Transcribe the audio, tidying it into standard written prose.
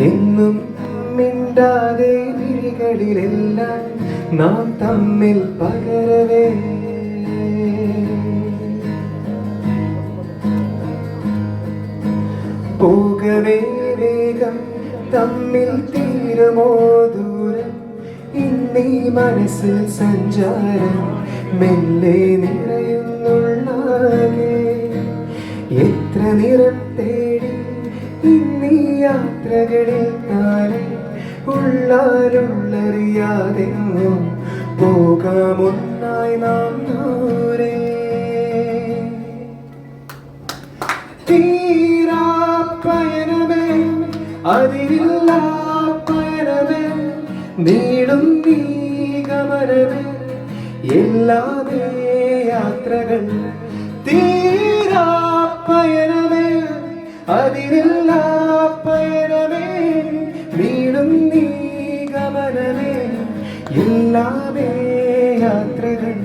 എന്നും മിണ്ടാതെ വിഴികളിലെല്ലാം നാം തമ്മിൽ പകരവേ പോകവേ വേഗം തമ്മിൽ തീരുമോ ദൂരം ഇന്നീ മനസ്സിൽ സഞ്ചാരം മെല്ലെ നിറയുന്നുള്ളാകെ എത്ര നിറം തേടി ഇന്നീ യാത്രകളിൽ താനെ ഉള്ളാരുള്ളറിയാതെങ്ങും പോകാമൊന്നായി നാം ദൂരെ തീരാ പയനമേ അതിരില്ല പയനമേ നീളും നീ ഗമനമേ എല്ലാമേ യാത്രകൾ തീരാ പയനമേ അതിരില്ല പയനമേ നീളും നീ ഗമനമേ എല്ലാമേ യാത്രകൾ